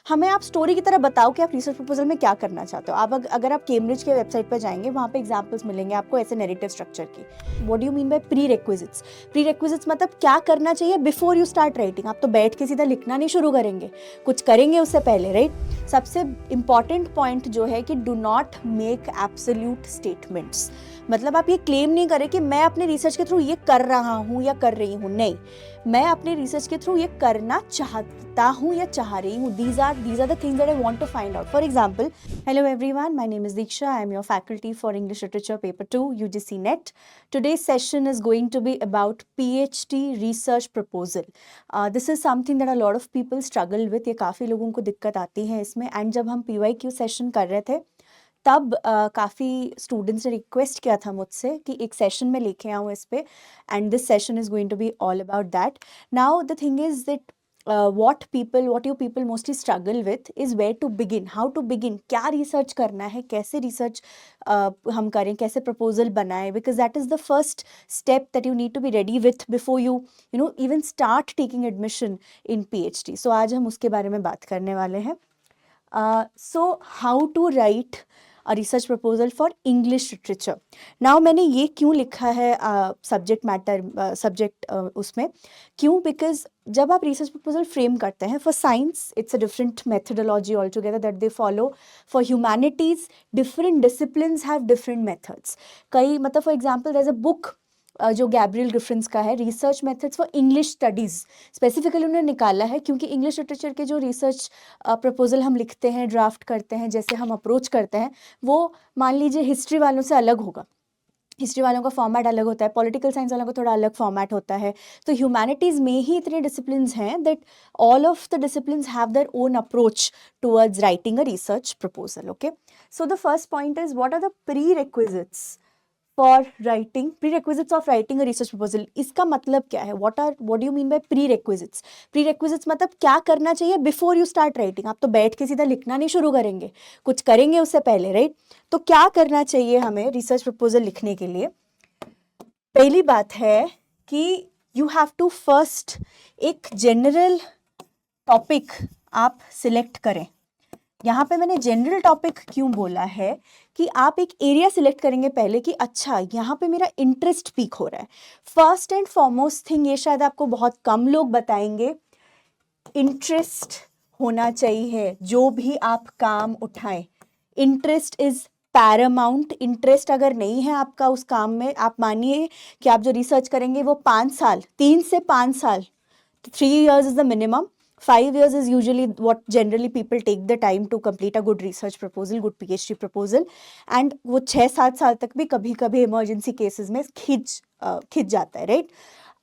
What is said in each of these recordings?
हमें आप स्टोरी की तरह बताओ कि आप रिसर्च प्रपोजल में क्या करना चाहते हो। आप अगर आप कैम्ब्रिज के वेबसाइट पर जाएंगे, वहाँ पे एग्जांपल्स मिलेंगे आपको ऐसे नैरेटिव स्ट्रक्चर की। What do you mean by prerequisites? Prerequisites मतलब क्या करना चाहिए बिफोर यू स्टार्ट राइटिंग। आप तो बैठ के सीधा लिखना नहीं शुरू करेंगे, कुछ करेंगे उससे पहले, राइट। सबसे इंपॉर्टेंट पॉइंट जो है कि do not make absolute statements. मतलब आप ये क्लेम नहीं करें कि मैं अपने रिसर्च के थ्रू ये कर रहा हूँ या कर रही हूँ। नहीं, मैं अपने रिसर्च के थ्रू ये करना चाहता हूँ या चाह रही हूँ। These are the things that I want to find out. For example, hello everyone, my name is Diksha. I am your faculty for English Literature Paper 2 UGC NET. Today's session is going to be about PhD research proposal. This is something that a lot of people struggle with. ये काफ़ी लोगों को दिक्कत आती है इसमें। And जब हम PYQ सेशन कर रहे थे तब काफ़ी स्टूडेंट्स ने रिक्वेस्ट किया था मुझसे कि एक सेशन में लेके आऊँ इस पे, and this session is going to be all about that. Now the thing is that what you people mostly struggle with is where to begin, how to begin, क्या रिसर्च करना है, कैसे रिसर्च हम करें, कैसे प्रपोजल बनाएं, because that is the first step that you need to be ready with before you even start taking admission in PhD. So आज हम उसके बारे में बात करने वाले हैं. So how to write a research proposal for English literature. Now मैंने ये क्यों लिखा है सब्जेक्ट उसमें, क्यों? बिकॉज जब आप रिसर्च प्रपोजल फ्रेम करते हैं for science it's a different methodology all together that they follow. For humanities different disciplines have different methods. कई मतलब for example there is a book जो गैब्रियल ग्रिफिन्स का है, research methods for English studies, specifically उन्होंने निकाला है क्योंकि English literature के जो रिसर्च प्रपोजल हम लिखते हैं, ड्राफ्ट करते हैं, जैसे हम अप्रोच करते हैं, वो मान लीजिए हिस्ट्री वालों से अलग होगा. हिस्ट्री वालों का फॉर्मेट अलग होता है, पॉलिटिकल साइंस वालों का थोड़ा अलग फॉर्मेट होता है. तो ह्यूमैनिटीज़ में ही इतने डिसिप्लिन्स हैं that all of the disciplines have their own approach towards writing a research proposal. Okay, so the first point is what are the prerequisites for writing, prerequisites of writing a research proposal. इसका मतलब क्या है? What do you mean by prerequisites? Prerequisites मतलब क्या करना चाहिए before you start writing. आप तो बैठ के सीधा लिखना नहीं शुरू करेंगे, कुछ करेंगे उससे पहले, राइट. तो क्या करना चाहिए हमें रिसर्च प्रपोजल लिखने के लिए? पहली बात है कि यू हैव टू फर्स्ट एक जनरल टॉपिक आप सिलेक्ट करें. यहाँ पे मैंने जनरल टॉपिक क्यों बोला है कि आप एक एरिया सिलेक्ट करेंगे पहले कि अच्छा यहाँ पे मेरा इंटरेस्ट पीक हो रहा है. फर्स्ट एंड फॉरमोस्ट थिंग, ये शायद आपको बहुत कम लोग बताएंगे, इंटरेस्ट होना चाहिए जो भी आप काम उठाएं. Interest is Paramount. इंटरेस्ट अगर नहीं है आपका उस काम में, आप मानिए कि आप जो रिसर्च करेंगे वो 5 साल, 3 से 5 साल, 3 years is the minimum. 5 years is usually what generally people take the time to complete a good research proposal, good PhD proposal. And वो 6-7 साल तक भी कभी कभी इमरजेंसी केसेस में खिंच जाता है, right?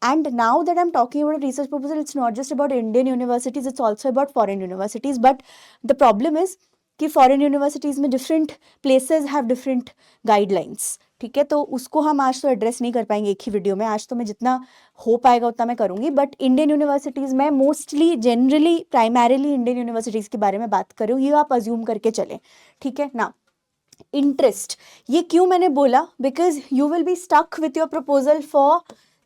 And now that I'm talking about a research proposal, it's not just about Indian universities, it's also about foreign universities. But the problem is कि फॉरेन यूनिवर्सिटीज़ में different places have different guidelines. ठीक है, तो उसको हम आज तो address नहीं कर पाएंगे एक ही वीडियो में. आज तो मैं जितना हो पाएगा उतना मैं करूँगी. बट इंडियन यूनिवर्सिटीज़ में mostly, generally, primarily Indian universities के बारे में बात कर रही हूँ, ये आप अज्यूम करके चलें. ठीक है ना. इंटरेस्ट, ये क्यों मैंने बोला? Because you will be stuck with your proposal for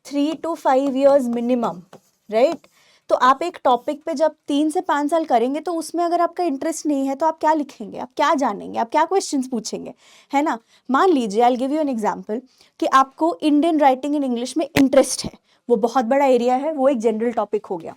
3 to 5 years minimum, right. तो आप एक टॉपिक पे जब 3 से 5 साल करेंगे तो उसमें अगर आपका इंटरेस्ट नहीं है तो आप क्या लिखेंगे, आप क्या जानेंगे, आप क्या क्वेश्चंस पूछेंगे, है ना. मान लीजिए, I will give you an example कि आपको इंडियन राइटिंग इन इंग्लिश में इंटरेस्ट है, वो बहुत बड़ा एरिया है, वो एक जनरल टॉपिक हो गया.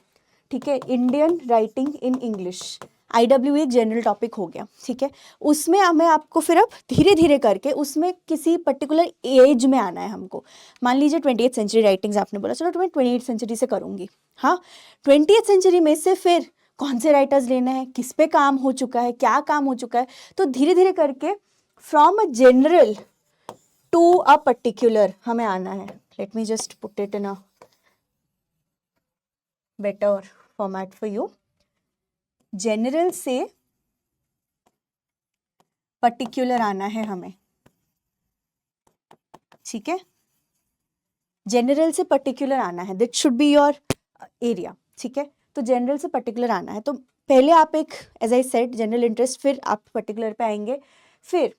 ठीक है, Indian writing in English, IW एक जनरल टॉपिक हो गया. ठीक है, उसमें हमें आपको फिर अब धीरे धीरे करके उसमें किसी पर्टिकुलर एज में आना है हमको. मान लीजिए 20th सेंचुरी राइटिंग्स आपने बोला, चलो तो मैं 28th सेंचुरी से करूँगी. हाँ, 20th सेंचुरी में से फिर कौन से राइटर्स लेने हैं, किस पे काम हो चुका है, क्या काम हो चुका है. तो धीरे धीरे करके from a general to a particular हमें आना है. Let me just put it in a better format for you. General से पर्टिकुलर आना है हमें. ठीक है, जनरल से पर्टिकुलर आना है, that should be your area. ठीक है, तो जनरल से पर्टिकुलर आना है. तो पहले आप एक, as I said, general interest, फिर आप पर्टिकुलर पे आएंगे. फिर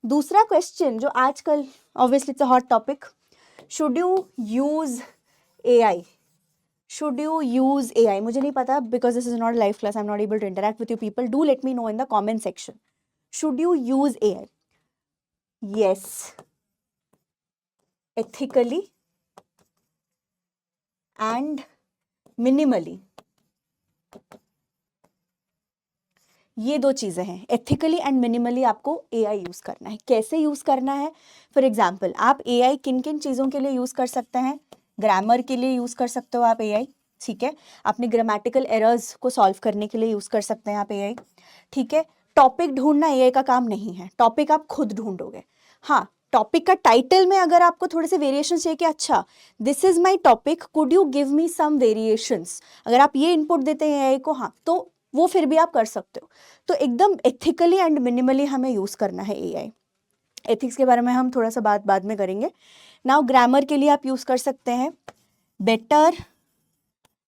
दूसरा क्वेश्चन जो आजकल obviously it's a hot topic, should you use AI? Should you use AI? मुझे नहीं पता because this is not a live class. I'm not able to interact with you people. Do let me know in the comment section. Should you use AI? Yes. Ethically and minimally. ये दो चीज़ें हैं, ethically and minimally आपको AI use करना है। कैसे use करना है? फॉर एग्जाम्पल आप AI किन किन चीज़ों के लिए यूज़ कर सकते हैं? ग्रामर के लिए यूज़ कर सकते हो आप AI, ठीक है। अपने ग्रामेटिकल एरर्स को सॉल्व करने के लिए यूज़ कर सकते हैं आप AI, ठीक है। टॉपिक ढूंढना AI का काम नहीं है, टॉपिक आप खुद ढूंढोगे। हाँ, टॉपिक का टाइटल में अगर आपको थोड़े से वेरिएशन चाहिए कि अच्छा this is my topic, could you give me some variations, अगर आप ये इनपुट देते हैं AI को, हाँ, तो वो फिर भी आप कर सकते हो। तो एकदम एथिकली एंड मिनिमली हमें यूज़ करना है AI। एथिक्स के बारे में हम थोड़ा सा बात बाद में करेंगे। नाउ ग्रामर के लिए आप यूज़ कर सकते हैं, बेटर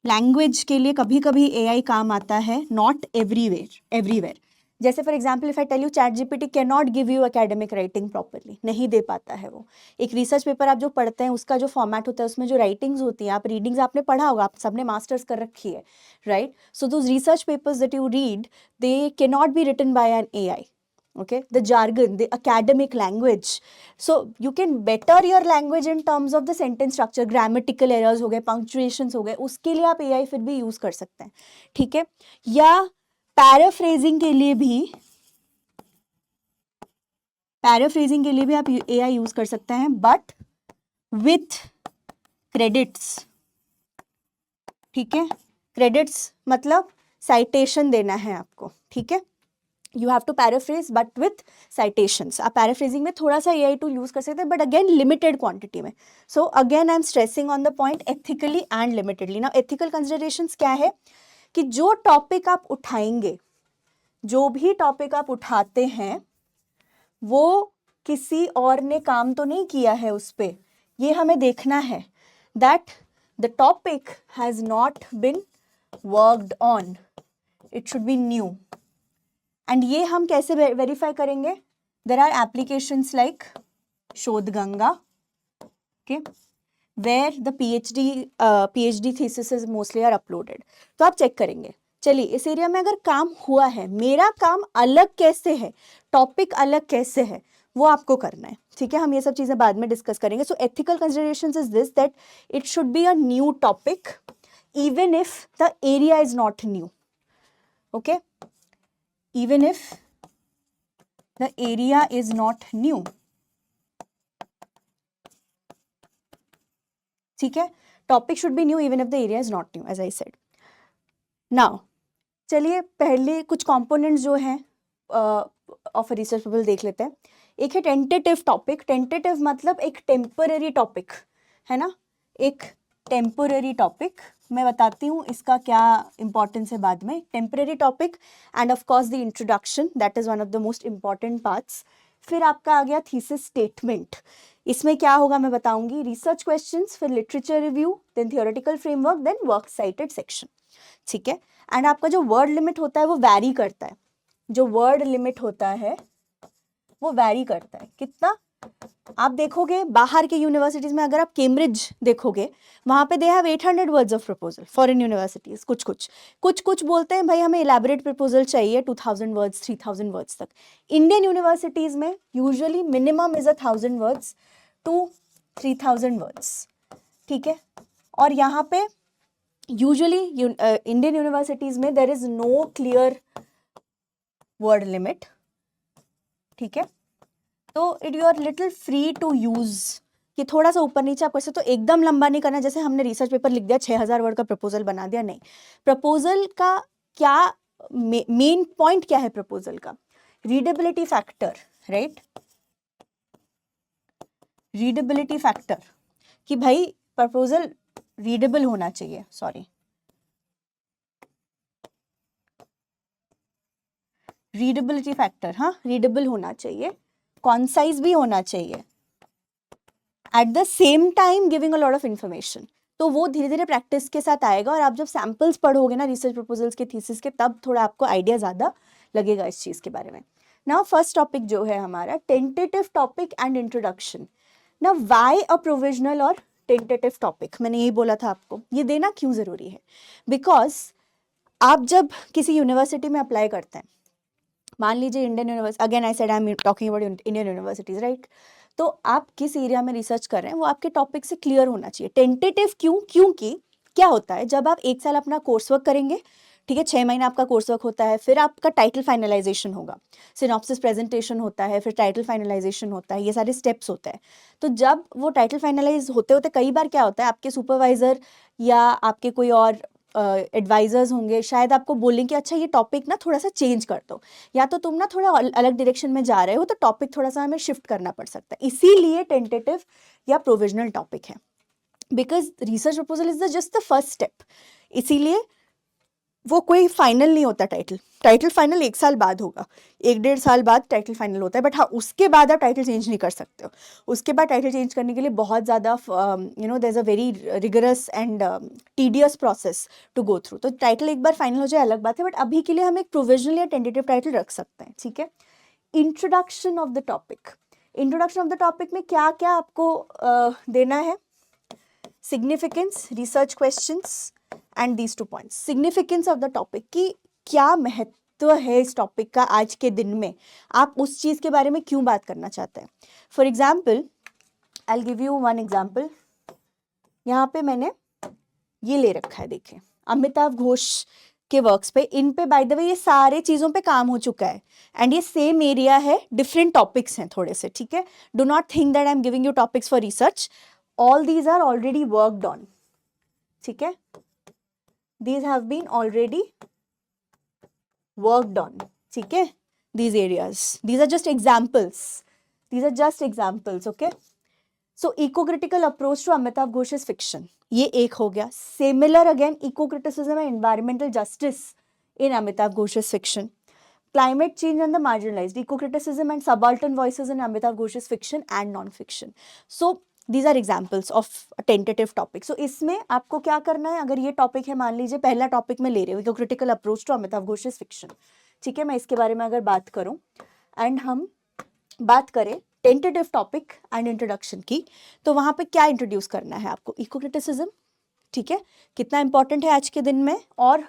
लैंग्वेज के लिए कभी कभी AI काम आता है, नॉट एवरीवेयर। जैसे for example if I tell you ChatGPT can not give you academic writing properly, नहीं दे पाता है वो। एक रिसर्च पेपर आप जो पढ़ते हैं उसका जो फॉर्मेट होता है उसमें जो राइटिंग्स होती हैं, आप रीडिंग्स आपने पढ़ा होगा, आप सबने मास्टर्स कर रखी है, right. So those research papers that you read they can not be written by an AI, okay, the jargon, the academic language. So you can better your language in terms of the sentence structure, grammatical errors हो गए, punctuations हो गए, उसके लिए आप AI फिर भी use कर सकते हैं, ठीक है। या पैराफ्रेजिंग के लिए भी आप AI यूज कर सकते हैं, बट विथ क्रेडिट्स, ठीक है। क्रेडिट्स मतलब साइटेशन देना है आपको, ठीक है। You have to paraphrase but with citations. आप पैराफ्रेजिंग में थोड़ा सा AI टूल यूज कर सकते हैं, बट अगेन लिमिटेड क्वांटिटी में। So again I am stressing on the point ethically and limitedly. Now ethical considerations क्या है कि जो टॉपिक आप उठाएंगे, जो भी टॉपिक आप उठाते हैं, वो किसी और ने काम तो नहीं किया है उस पर, ये हमें देखना है that the topic has not been worked on, it should be new. And ये हम कैसे वेरीफाई करेंगे? There are applications like Shodhganga, okay, where the PhD thesis mostly are uploaded. तो आप चेक करेंगे, चलिए इस एरिया में अगर काम हुआ है, मेरा काम अलग कैसे है, टॉपिक अलग कैसे है, वो आपको करना है, ठीक है। हम ये सब चीजें बाद में डिस्कस करेंगे। So ethical considerations is this, that it should be a new topic even if the area is not new, okay, even if the area is not new, ठीक है। Topic should be new even if the area is not new, as I said. Now चलिए पहले कुछ components जो हैं of research proposal देख लेते हैं। एक है टेंटेटिव टॉपिक। टेंटेटिव मतलब एक टेम्पररी टॉपिक है ना, एक टेम्पररी टॉपिक। मैं बताती हूँ इसका क्या इंपॉर्टेंस है बाद में। Temporary topic end of course the introduction, that is one of the most important parts. फिर आपका आ गया थीसिस स्टेटमेंट। इसमें क्या होगा मैं बताऊंगी, रिसर्च क्वेश्चंस, फिर literature review, then theoretical framework, then work cited section, ठीक है। एंड आपका जो वर्ड लिमिट होता है वो वैरी करता है, जो वर्ड लिमिट होता है वो वैरी करता है। कितना? आप देखोगे बाहर के यूनिवर्सिटीज में, अगर आप कैम्ब्रिज देखोगे वहां पे they have 800 words of proposal. Foreign universities कुछ बोलते हैं भाई हमें इलेबोरेट प्रपोजल चाहिए 2000 वर्ड्स 3000 वर्ड्स तक। इंडियन यूनिवर्सिटीज में usually minimum is 1000 words to 3000 words, ठीक है। और यहाँ पे यूजुअली इंडियन यूनिवर्सिटीज में there is no clear word limit, ठीक है। तो it you are little free to use कि थोड़ा सा ऊपर नीचे आप कर सकते हो। तो एकदम लंबा नहीं करना, जैसे हमने रिसर्च पेपर लिख दिया 6000 वर्ड का प्रपोजल बना दिया, नहीं। प्रपोजल का क्या मेन पॉइंट क्या है प्रपोजल का? Readability factor, right. Readability factor कि भाई प्रपोजल रीडेबल होना चाहिए, रीडेबिलिटी फैक्टर, हाँ, रीडेबल होना चाहिए, कॉन्साइज भी होना चाहिए, at the same time giving a lot of information. तो वो धीरे धीरे प्रैक्टिस के साथ आएगा, और आप जब सैम्पल्स पढ़ोगे ना रिसर्च प्रपोजल्स के, थीसिस के, तब थोड़ा आपको आइडिया ज़्यादा लगेगा इस चीज़ के बारे में। नाउ फर्स्ट टॉपिक जो है हमारा tentative topic and introduction. Now why a provisional और टेंटेटिव टॉपिक, मैंने यही बोला था आपको, ये देना क्यों ज़रूरी है? बिकॉज आप जब किसी यूनिवर्सिटी में अप्लाई करते हैं, मान लीजिए Indian university, again I said I am talking about Indian universities, right? तो आप किस एरिया में रिसर्च कर रहे हैं वो आपके टॉपिक से क्लियर होना चाहिए। टेंटेटिव क्यों? क्योंकि क्या होता है, जब आप 1 साल अपना कोर्स वर्क करेंगे, ठीक है, 6 महीने आपका कोर्स वर्क होता है, फिर आपका टाइटल फाइनलाइजेशन होगा, सिनॉप्सिस प्रेजेंटेशन होता है, फिर टाइटल फाइनलाइजेशन होता है, ये सारे स्टेप्स होते हैं। तो जब वो टाइटल फाइनलाइज होते होते कई बार क्या होता है, आपके सुपरवाइजर या आपके कोई और एडवाइजर्स होंगे, शायद आपको बोलेंगे कि अच्छा ये टॉपिक ना थोड़ा सा चेंज कर दो, या तो तुम ना थोड़ा अलग डायरेक्शन में जा रहे हो, तो टॉपिक थोड़ा सा हमें शिफ्ट करना पड़ सकता है। इसीलिए टेंटेटिव या प्रोविजनल टॉपिक है, because research proposal is the just the first step. इसीलिए वो कोई फाइनल नहीं होता। टाइटल फाइनल 1 साल बाद होगा, 1-1.5 साल बाद टाइटल फाइनल होता है, बट हाँ उसके बाद आप टाइटल चेंज नहीं कर सकते हो। उसके बाद टाइटल चेंज करने के लिए बहुत ज़्यादा there is a very rigorous and tedious process to go through. तो टाइटल एक बार फाइनल हो जाए अलग बात है, बट अभी के लिए हम एक प्रोविजनल या टेंटेटिव टाइटल रख सकते हैं, ठीक है। Introduction of the topic, introduction of the topic में क्या क्या आपको देना है? Significance, research questions and these 2 points. Significance of the topic की क्या महत्व है इस टॉपिक का आज के दिन में, आप उस चीज़ के बारे में क्यों बात करना चाहते हैं। For example, I will give you one example. यहाँ पे मैंने ये ले रखा है, देखें, अमिताभ घोष के वर्क्स पे, इन पे बाय द वे ये सारे चीज़ों पे काम हो चुका है, एंड ये सेम एरिया है, डिफरेंट टॉपिक्स हैं थोड़े से, ठीक है। Do not think that I am giving you topics for research, all these are already worked on, ठीक है। These have been already worked on, ठीक है, these areas, these are just examples, these are just examples, okay. So eco-critical approach to Amitav Ghosh's fiction, ये एक हो गया। Similar again eco-criticism and environmental justice in Amitav Ghosh's fiction, climate change and the marginalized, eco-criticism and subaltern voices in Amitav Ghosh's fiction and non-fiction. So these are examples of a tentative topic. So इसमें आपको क्या करना है, अगर ये topic है, मान लीजिए पहला टॉपिक में ले रहे हो eco-critical approach to Amitav Ghosh's fiction, ठीक है, मैं इसके बारे में अगर बात करूं एंड हम बात करें टेंटेटिव टॉपिक एंड इंट्रोडक्शन की, तो वहाँ पे क्या इंट्रोड्यूस करना है आपको? इको-क्रिटिसिज्म, ठीक है, कितना इंपॉर्टेंट है आज के दिन में, और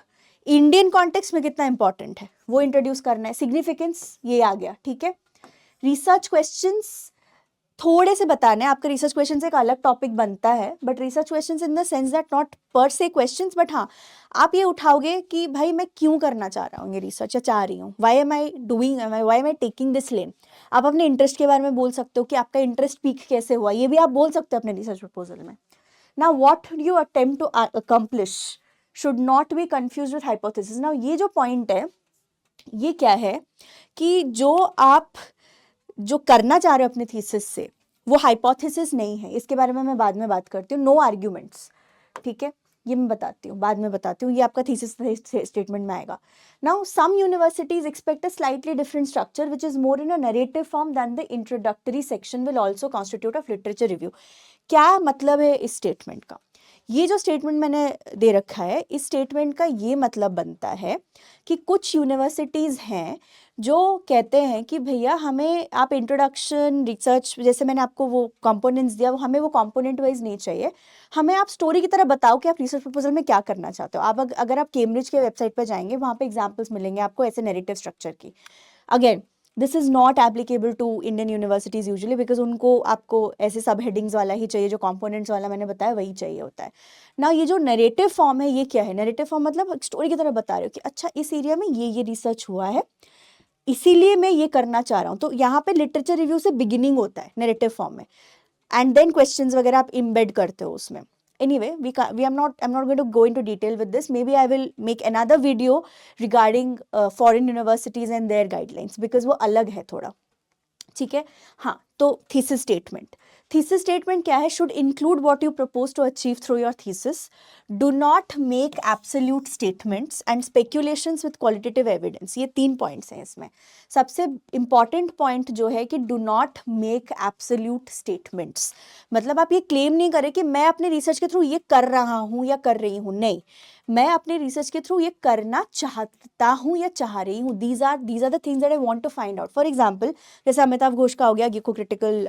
इंडियन कॉन्टेक्स्ट में कितना इंपॉर्टेंट है वो इंट्रोड्यूस करना है। सिग्निफिकेंस ये आ गया, ठीक है। रिसर्च क्वेश्चंस थोड़े से बताने, आपका रिसर्च क्वेश्चन से एक अलग टॉपिक बनता है, but research questions in the sense that not पर से क्वेश्चंस, बट हाँ आप ये उठाओगे कि भाई मैं क्यों करना चाह रहा हूँ ये रिसर्च, या चाह रही हूँ, why am I doing, why am I taking this lane. आप अपने इंटरेस्ट के बारे में बोल सकते हो कि आपका इंटरेस्ट पीक कैसे हुआ, ये भी आप बोल सकते हो अपने रिसर्च प्रपोजल में। Now what you attempt to accomplish should not be confused with hypothesis. Now ये जो पॉइंट है ये क्या है कि जो आप जो करना चाह रहे हो अपने थीसिस से वो हाइपोथेसिस नहीं है, इसके बारे में मैं बाद में बात करती हूँ। नो आर्ग्यूमेंट्स, ठीक है, ये मैं बताती हूँ, बाद में बताती हूँ, ये आपका थीसिस स्टेटमेंट में आएगा। Now some universities expect a slightly different structure which is more in a narrative form than the introductory section will also constitute of literature review. क्या मतलब है इस स्टेटमेंट का? ये जो स्टेटमेंट मैंने दे रखा है, इस स्टेटमेंट का ये मतलब बनता है कि कुछ यूनिवर्सिटीज़ हैं जो कहते हैं कि भैया हमें आप इंट्रोडक्शन रिसर्च, जैसे मैंने आपको वो कंपोनेंट्स दिया, वो हमें वो कंपोनेंट वाइज नहीं चाहिए, हमें आप स्टोरी की तरह बताओ कि आप रिसर्च प्रपोजल में क्या करना चाहते हो। आप अगर आप केम्ब्रिज के वेबसाइट पर जाएंगे, वहाँ पे एग्जाम्पल्स मिलेंगे आपको ऐसे नैरेटिव स्ट्रक्चर की। Again this is not applicable to Indian universities usually, because उनको आपको ऐसे सब हेडिंग्स वाला ही चाहिए, जो कंपोनेंट्स वाला मैंने बताया वही चाहिए होता है ना। ये जो नरेटिव फॉर्म है, ये क्या है? नरेटिव फॉर्म मतलब स्टोरी की तरह बता रहे हो कि अच्छा इस एरिया में ये रिसर्च हुआ है, इसीलिए मैं ये करना चाह रहा हूँ। तो यहाँ पे लिटरेचर रिव्यू से बिगिनिंग होता है नरेटिव फॉर्म में, एंड देन क्वेश्चंस वगैरह आप इम्बेड करते हो उसमें। Anyway, I'm not going to go into detail with this. Maybe I will make another video regarding foreign universities and their guidelines, because वो अलग है थोड़ा, ठीक है। हाँ, तो थीसिस स्टेटमेंट, थीसिस स्टेटमेंट क्या है? Should include what you propose to achieve through your thesis, do not make absolute statements and speculations with qualitative evidence. ये 3 पॉइंट्स हैं इसमें। सबसे इंपॉर्टेंट पॉइंट जो है कि do not make absolute statements, मतलब आप ये क्लेम नहीं करें कि मैं अपने रिसर्च के थ्रू ये कर रहा हूँ या कर रही हूँ, नहीं। मैं अपने रिसर्च के थ्रू ये करना चाहता हूँ या चाह रही हूँ. These are the things that I want to find out. For example जैसे अमिताभ घोष का हो गया इको क्रिटिकल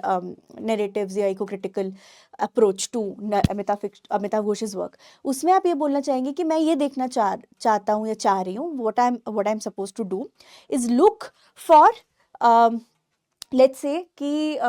नैरेटिव्स या eco critical approach to Amitav Ghosh's work. उसमें आप ये बोलना चाहेंगे कि मैं ये देखना चाहता हूँ या चाह रही हूँ, what I'm supposed to do is look for let's say कि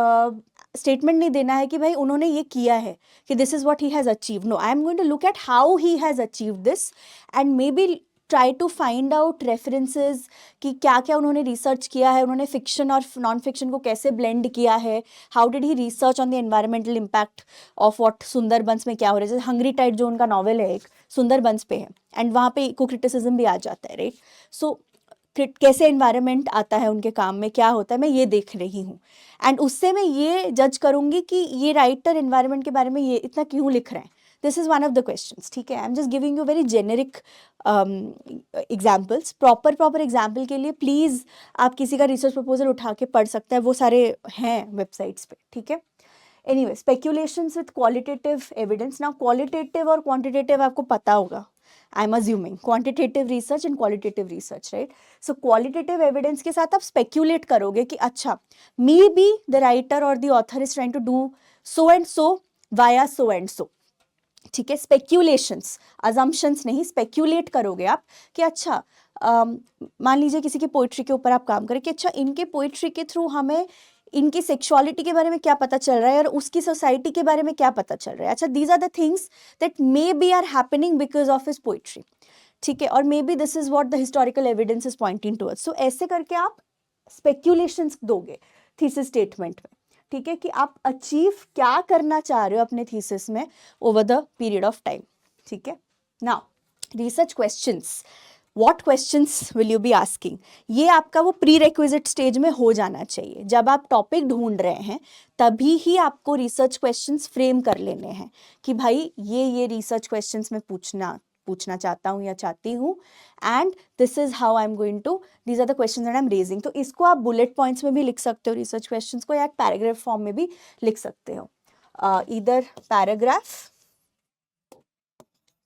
स्टेटमेंट नहीं देना है कि भाई उन्होंने ये किया है कि this is what he has achieve. No, I am going to look at how he has achieve this and maybe try to find out references कि क्या क्या उन्होंने रिसर्च किया है, उन्होंने फिक्शन और नॉन फिक्शन को कैसे ब्लेंड किया है, how did he research on the environmental impact of what Sundarbans में क्या हो रहा है. जैसे हंग्री टाइड जो उनका नॉवल है एक सुंदरबंस पे है एंड वहाँ पे इको क्रिटिसिज्म भी आ जाता है, राइट. सो कैसे एनवायरनमेंट आता है उनके काम में, क्या होता है, मैं ये देख रही हूँ एंड उससे मैं ये जज करूँगी कि ये राइटर एनवायरनमेंट के बारे में ये इतना क्यों लिख रहे हैं. This is one of the questions. ठीक है, I am just giving you very generic examples. Proper example के लिए प्लीज़ आप किसी का रिसर्च प्रपोजल उठा के पढ़ सकते हैं, वो सारे हैं वेबसाइट्स पे. ठीक है. Anyway, speculations with qualitative evidence. Now qualitative और क्वांटिटेटिव आपको पता होगा. I am assuming quantitative research and qualitative research, right. So qualitative evidence के साथ आप स्पेक्यूलेट करोगे कि अच्छा मे बी द राइटर और the author is trying to do so and so via so and so. ठीक है. स्पेक्यूलेशंस, अजम्पशंस नहीं, स्पेक्यूलेट करोगे आप कि अच्छा मान लीजिए किसी की पोइट्री के ऊपर आप काम करें कि अच्छा इनके पोइट्री के थ्रू हमें इनकी सेक्सुअलिटी के बारे में क्या पता चल रहा है और उसकी सोसाइटी के बारे में क्या पता चल रहा है. अच्छा, these are the things that maybe are happening because of his poetry. ठीक है. और maybe this is what the historical evidence is pointing towards. So ऐसे करके आप स्पेक्यूलेशंस दोगे थीसिस स्टेटमेंट में. ठीक है, कि आप अचीव क्या करना चाह रहे हो अपने थीसिस में over the period of time. ठीक है. Now research questions, what questions will you be asking, ये आपका वो प्री रिक्विजिट स्टेज में हो जाना चाहिए. जब आप टॉपिक ढूंढ रहे हैं तभी ही आपको रिसर्च क्वेश्चंस फ्रेम कर लेने हैं कि भाई ये रिसर्च क्वेश्चंस में पूछना चाहता हूँ या चाहती हूँ and this is how I am going to, these are the questions that I am raising. तो इसको आप बुलेट पॉइंट्स में भी लिख सकते हो रिसर्च क्वेश्चंस को, या एक पैराग्राफ फॉर्म में भी लिख सकते हो. इधर पैराग्राफ,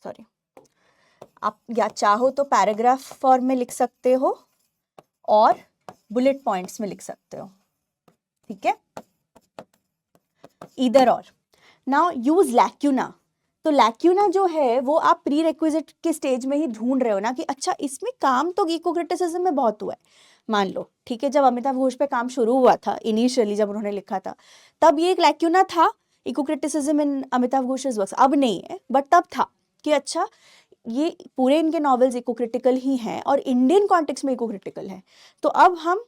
सॉरी, आप या चाहो तो पैराग्राफ फॉर्म में लिख सकते हो और बुलेट पॉइंट्स में लिख सकते हो. ठीक है, इधर और. Now use lacuna. तो लैक्यूना जो है वो आप प्री रिक्विजिट के स्टेज में ही ढूंढ रहे हो ना कि अच्छा इसमें काम तो इको क्रिटिसिज्म में बहुत हुआ है, मान लो. ठीक है, जब अमिताभ घोष पे काम शुरू हुआ था इनिशियली, जब उन्होंने लिखा था, तब ये एक लैक्यूना था eco criticism in Amitav Ghosh's works. अब नहीं है, बट तब था कि अच्छा ये पूरे इनके नॉवेल्स इको क्रिटिकल ही हैं और इंडियन कॉन्टेक्स्ट में इको क्रिटिकल है. तो अब हम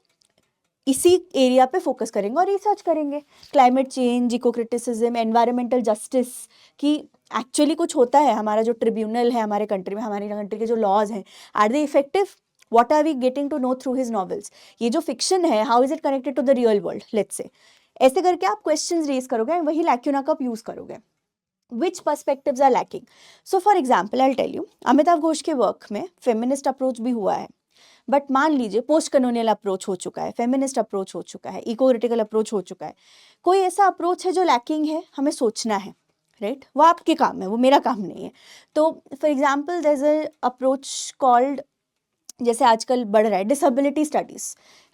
इसी एरिया पे फोकस करेंगे और रिसर्च करेंगे. Climate change, eco criticism, environmental justice, कि एक्चुअली कुछ होता है. हमारा जो ट्रिब्यूनल है हमारे कंट्री में, हमारी कंट्री के जो लॉज हैं, are they effective, what are we getting to know through his novels. ये जो फिक्शन है, how is it connected to the real world, let's say. ऐसे करके आप क्वेश्चंस रेज करोगे, वही लैक्यूना का आप यूज करोगे. Which perspectives are lacking? So for example, I'll tell you, Amitabh Ghosh के वर्क में फेमिनिस्ट अप्रोच भी हुआ है, बट मान लीजिए पोस्ट कलोनियल अप्रोच हो चुका है, फेमिनिस्ट अप्रोच हो चुका है, इको क्रिटिकल अप्रोच हो चुका है. कोई ऐसा अप्रोच है जो लैकिंग है, हमें सोचना है, राइट. वो आपके काम है, वो मेरा काम नहीं है. तो for example there is a approach called, जैसे आजकल बढ़ रहा है डिसेबिलिटी स्टडीज़,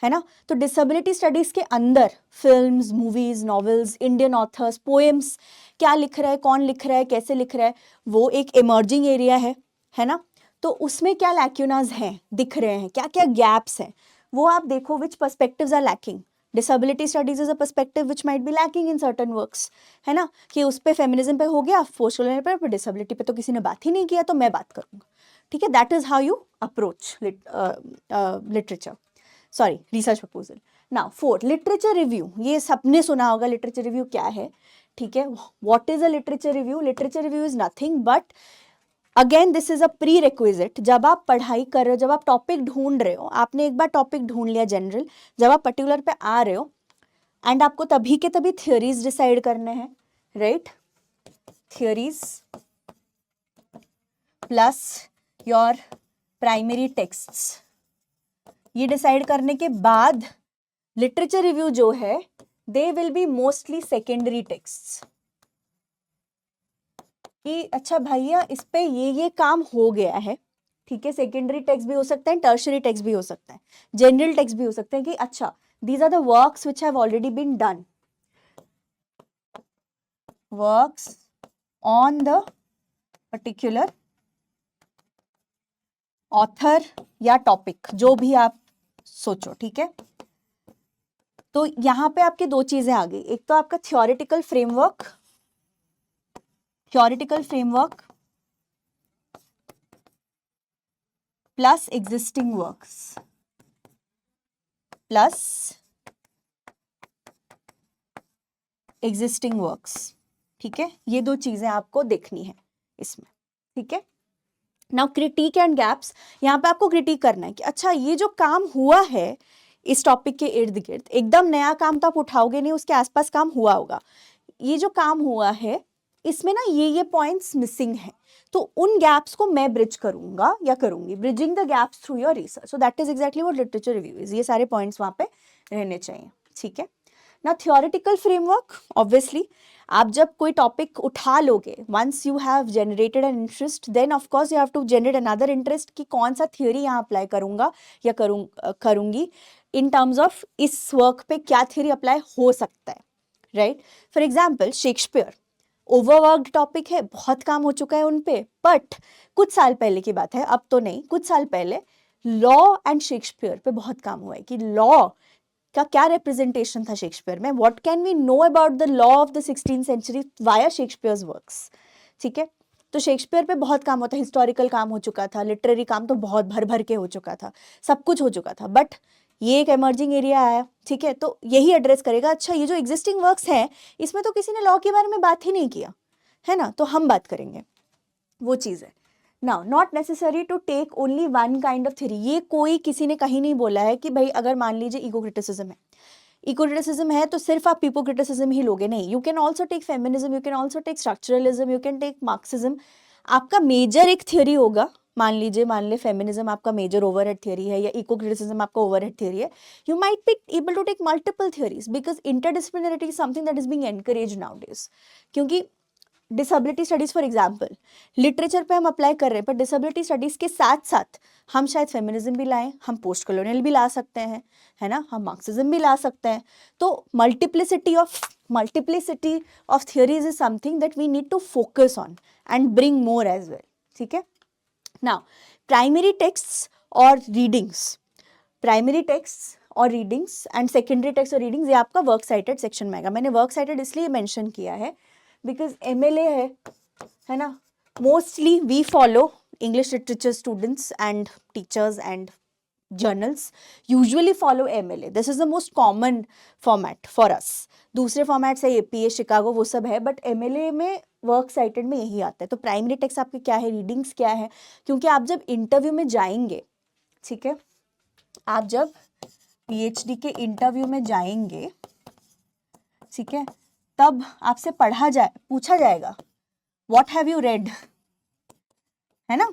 है ना. तो डिसेबिलिटी स्टडीज़ के अंदर films, movies, novels, Indian authors, poems, क्या लिख रहा है, कौन लिख रहा है, कैसे लिख रहा है, वो एक इमर्जिंग एरिया है ना. तो उसमें क्या लैक्यूनाज हैं, दिख रहे हैं, क्या क्या गैप्स हैं, वो आप देखो. Which perspectives are lacking. Disability studies is a perspective which might be lacking in certain works, है ना. कि उस पर फेमिनिज्म पे हो गया, पोस्ट कलोनियल पर डिसेबिलिटी पे तो किसी ने बात ही नहीं किया, तो मैं बात करूँगा. ठीक है, that is how you approach literature, sorry research proposal. Now fourth, literature review. ये सबने सुना होगा लिटरेचर रिव्यू क्या है. ठीक है, what is a literature review. Literature review is nothing but again this is a pre requisite. जब आप पढ़ाई कर रहे हो, जब आप टॉपिक ढूंढ रहे हो, आपने एक बार टॉपिक ढूंढ लिया जनरल, जब आप पर्टिकुलर पे आ रहे हो एंड आपको तभी के तभी थियोरीज डिसाइड करने हैं, right. Theories plus your primary texts, ये डिसाइड करने के बाद लिटरेचर रिव्यू जो है they will be mostly secondary texts. कि अच्छा भैया इस पे ये काम हो गया है, ठीक है। सेकेंडरी टेक्स्ट भी हो सकता है, टर्शरी टेक्स्ट भी हो सकता है, जनरल टेक्स्ट भी हो सकता है कि अच्छा these are the works which have already been done, works on the particular author या टॉपिक, जो भी आप सोचो, ठीक है। तो यहाँ पे आपकी दो चीजें आ गई, एक तो आपका theoretical framework, plus existing works, ठीक है। ये दो चीजें आपको देखनी है इसमें, ठीक है। नाउ क्रिटिक एंड गैप्स, यहाँ पे आपको क्रिटिक करना है कि अच्छा ये जो काम हुआ है इस टॉपिक के इर्द गिर्द, एकदम नया काम तो आप उठाओगे नहीं, उसके आसपास काम हुआ होगा, ये जो काम हुआ है इसमें ना ये पॉइंट्स मिसिंग हैं, तो उन गैप्स को मैं ब्रिज करूंगा या करूंगी, bridging the gaps through your research, so that is exactly what literature review is. ये सारे पॉइंट्स वहां पे रहने चाहिए, ठीक है ना। थ्योरेटिकल फ्रेमवर्क, ऑब्वियसली आप जब कोई टॉपिक उठा लोगे, once you have generated an interest, then of course you have to generate another interest कि कौन सा थियोरी यहाँ अप्लाई करूंगा या करूंगी, इन टर्म्स ऑफ इस वर्क पे क्या थियोरी अप्लाई हो सकता है, right. For example Shakespeare, overworked topic है, बहुत काम हो चुका है उन पे, बट कुछ साल पहले की बात है, अब तो नहीं, कुछ साल पहले लॉ एंड शेक्सपियर पे बहुत काम हुआ है कि लॉ का क्या रिप्रेजेंटेशन था शेक्सपियर में, what can we know about the law of the 16th century via Shakespeare's works, ठीक है। तो शेक्सपियर पे बहुत काम होता है, हिस्टोरिकल काम हो चुका था, लिटरेरी काम तो बहुत भर भर के हो चुका था, सब कुछ हो चुका था, बट ये एक एमर्जिंग एरिया आया, ठीक है। तो यही एड्रेस करेगा, अच्छा ये जो एग्जिस्टिंग वर्क्स हैं इसमें तो किसी ने लॉ के बारे में बात ही नहीं किया है ना, तो हम बात करेंगे, वो चीज़ है। Now not necessary to take only one kind of theory, ये कोई किसी ने कहीं नहीं बोला है कि भाई अगर मान लीजिए ईगो क्रिटिसिज्म है, इको क्रिटिसिज्म है तो सिर्फ आप पीपो क्रिटिसिज्म ही लोगे, नहीं, you can also take feminism, you can also take structuralism, you can take Marxism. आपका मेजर एक थियोरी होगा, मान ले फेमिनिज्म आपका मेजर ओवरहेड थियोरी है या इको क्रिटिसिज्म आपका ओवरहेड थियोरी है, you might be able to take multiple theories because interdisciplinarity is something that is being encouraged nowadays. क्योंकि disability studies for example literature पे हम अप्लाई कर रहे हैं, पर डिसेबिलिटी स्टडीज के साथ साथ हम शायद फेमिनिज्म भी लाएं, हम पोस्ट कॉलोनियल भी ला सकते हैं, है ना, हम मार्क्सिज्म भी ला सकते हैं। तो multiplicity of theories is something that we need to focus on and bring more as well, ठीक है। नाउ प्राइमरी टेक्स्ट और रीडिंग्स, एंड सेकेंडरी टेक्स्ट और रीडिंग्स, ये आपका वर्क साइटेड सेक्शन में आएगा। मैंने वर्क साइटेड इसलिए मेंशन किया है बिकॉज MLA है ना, mostly we follow English literature students and teachers and journals usually follow MLA. This is the most common format for us. दूसरे फॉर्मेट्स है APA, शिकागो, वो सब है, बट MLA में वर्क साइटेड में यही आता है। तो प्राइमरी टेक्स्ट आपके क्या है, रीडिंग्स क्या है, क्योंकि आप जब इंटरव्यू में जाएंगे, ठीक है, आप जब PhD के इंटरव्यू में जाएंगे, ठीक है, तब आपसे पूछा जाएगा व्हाट हैव यू रेड, है ना।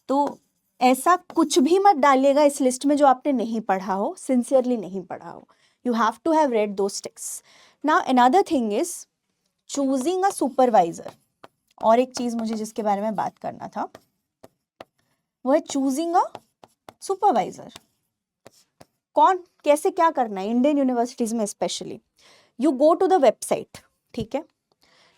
तो ऐसा कुछ भी मत डालिएगा इस लिस्ट में जो आपने नहीं पढ़ा हो, सिंसियरली नहीं पढ़ा हो। You have to have read those text. Now another thing is choosing a supervisor. और एक चीज मुझे जिसके बारे में बात करना था वो है चूजिंग अ सुपरवाइजर। कौन, कैसे, क्या करना है इंडियन यूनिवर्सिटीज में specially, you go to the website, ठीक है,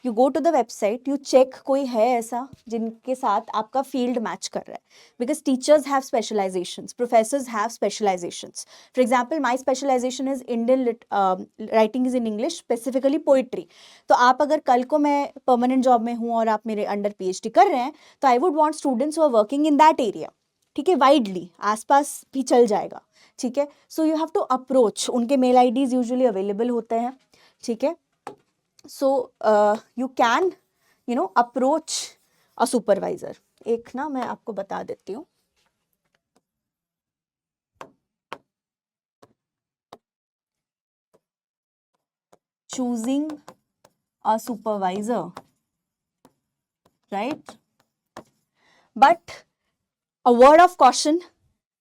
you go to the website, you check कोई है ऐसा जिनके साथ आपका फील्ड मैच कर रहा है, because teachers have specializations, professors have specializations. For example my specialization is Indian writing is in English, specifically poetry. तो आप अगर कल को मैं परमानेंट जॉब में हूँ और आप मेरे अंडर PhD कर रहे हैं, तो I would want students who are working in that area, ठीक है, वाइडली, आसपास भी चल जाएगा, ठीक है। So you have to approach, उनके मेल IDs यूजुअली अवेलेबल होते हैं, ठीक है। So you can approach a supervisor. एक ना मैं आपको बता देती हूँ, choosing a supervisor, right? But a word of caution,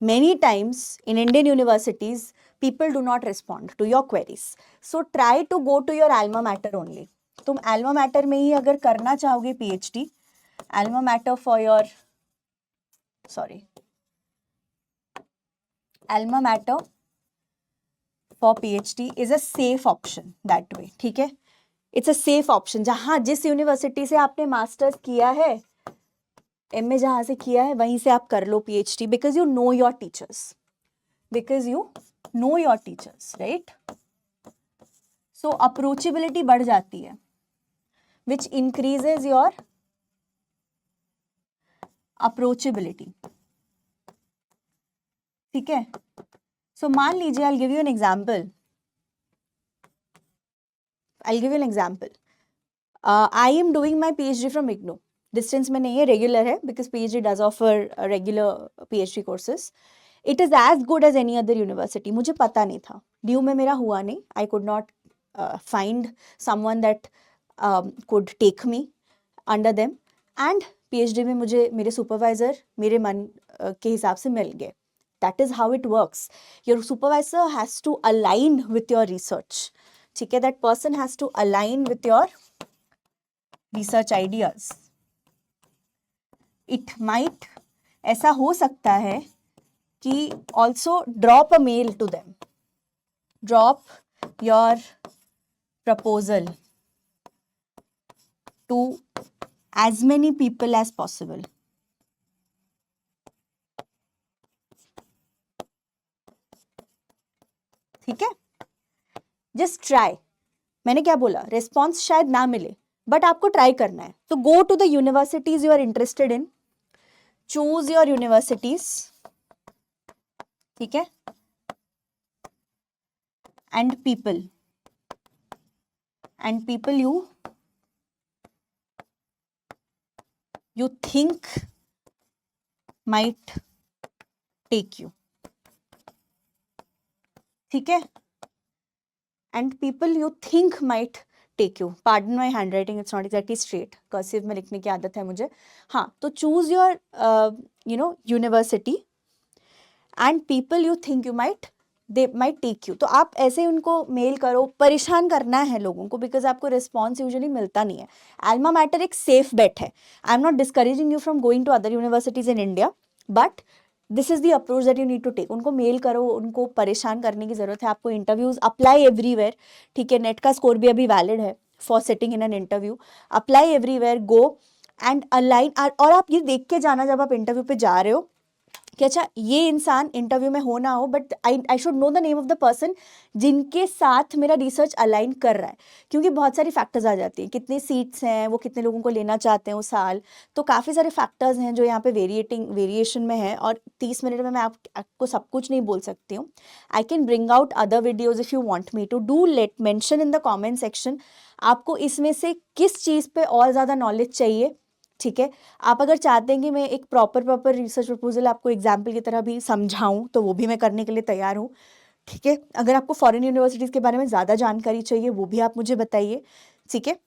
many times in Indian universities people do not respond to your queries, so try to go to your alma mater only. तुम Elma matter में ही अगर करना चाहोगे PhD, Elma matter for your Elma matter for PhD is a safe option that way, ठीक है, it's a safe option. जहां जिस university से आपने मास्टर्स किया है, एमए जहां से किया है, वहीं से आप कर लो PhD, because you know your teachers, right. So approachability बढ़ जाती है, विच इंक्रीजेज योर अप्रोचेबिलिटी, ठीक है। सो मान लीजिए, I'll give you an example. I am doing my PhD from IGNOU. Distance में नहीं है, रेगुलर है, because PhD does offer regular PhD courses. It is as good as any other university. मुझे पता नहीं था, ड्यू में मेरा हुआ नहीं, I could not find someone that could take me under them, and PhD में मुझे मेरे सुपरवाइजर मेरे मन के हिसाब से मिल गए. That is how it works. Your supervisor has to align with your research. ठीक है, that person has to align with your research ideas. It might, ऐसा हो सकता है कि also drop a mail to them. Drop your proposal to as many people as possible. ठीक है, just try. मैंने क्या बोला, रिस्पॉन्स शायद ना मिले, बट आपको ट्राई करना है. तो go to the universities you are interested in, choose your universities, ठीक है, and people you think might take you, ठीक है, and people you think might take you. Pardon my handwriting, it's not exactly straight, cursive में लिखने की आदत है मुझे. हाँ, तो choose your university and people you think they might take you. तो आप ऐसे उनको मेल करो, परेशान करना है लोगों को, बिकॉज आपको रिस्पॉन्स यूजुअली मिलता नहीं है. एल्मा मैटर एक सेफ बेट है. I am not discouraging you from going to other universities in India, but this is the approach that you need to take. उनको मेल करो, उनको परेशान करने की जरूरत है. आपको इंटरव्यूज अप्लाई एवरीवेयर, ठीक है, नेट का स्कोर भी अभी वैलिड है for sitting in an interview. Apply everywhere, go and align. और आप ये देख के जाना जब आप इंटरव्यू पे जा रहे हो कि अच्छा ये इंसान इंटरव्यू में हो ना हो, but I should know the name of the person जिनके साथ मेरा रिसर्च अलाइन कर रहा है, क्योंकि बहुत सारी फैक्टर्स आ जाती हैं. कितने सीट्स हैं, वो कितने लोगों को लेना चाहते हैं उस साल, तो काफ़ी सारे फैक्टर्स हैं जो यहाँ पे वेरिएशन में है. और 30 मिनट में मैं आपको सब कुछ नहीं बोल सकती हूँ. I can bring out other videos if you want me to. Do let mention in the comment section आपको इसमें से किस चीज़ पे और ज़्यादा नॉलेज चाहिए, ठीक है. आप अगर चाहते हैं कि मैं एक प्रॉपर रिसर्च प्रपोजल आपको एग्जाम्पल की तरह भी समझाऊं, तो वो भी मैं करने के लिए तैयार हूँ, ठीक है. अगर आपको फॉरेन यूनिवर्सिटीज़ के बारे में ज़्यादा जानकारी चाहिए, वो भी आप मुझे बताइए, ठीक है.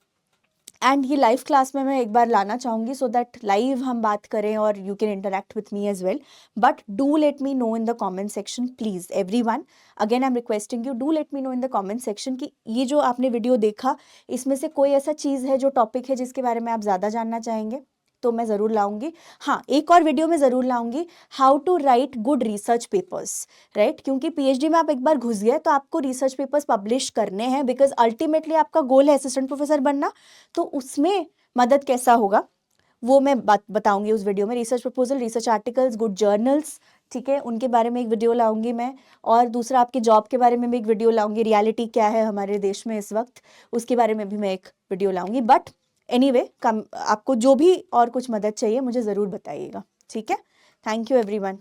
एंड ये लाइव क्लास में मैं एक बार लाना चाहूँगी, सो दैट लाइव हम बात करें और you can interact with me as well. But do let me know in the comment section please everyone. Again I am requesting you, do let me know in the comment section कि ये जो आपने video देखा, इसमें से कोई ऐसा चीज़ है जो टॉपिक है जिसके बारे में आप ज़्यादा जानना चाहेंगे, तो मैं ज़रूर लाऊंगी. हाँ, एक और वीडियो में ज़रूर लाऊंगी, how to write good research papers, right. क्योंकि PhD में आप एक बार घुस गए तो आपको रिसर्च पेपर्स पब्लिश करने हैं, बिकॉज अल्टीमेटली आपका गोल है असिस्टेंट प्रोफेसर बनना. तो उसमें मदद कैसा होगा वो मैं बताऊंगी उस वीडियो में. Research proposal, research articles, good journals, ठीक है, उनके बारे में एक वीडियो लाऊंगी मैं. और दूसरा आपके जॉब के बारे में भी एक वीडियो लाऊंगी, रियलिटी क्या है हमारे देश में इस वक्त, उसके बारे में भी मैं एक वीडियो लाऊंगी. बट एनीवे, आपको जो भी और कुछ मदद चाहिए मुझे ज़रूर बताइएगा, ठीक है. Thank you everyone.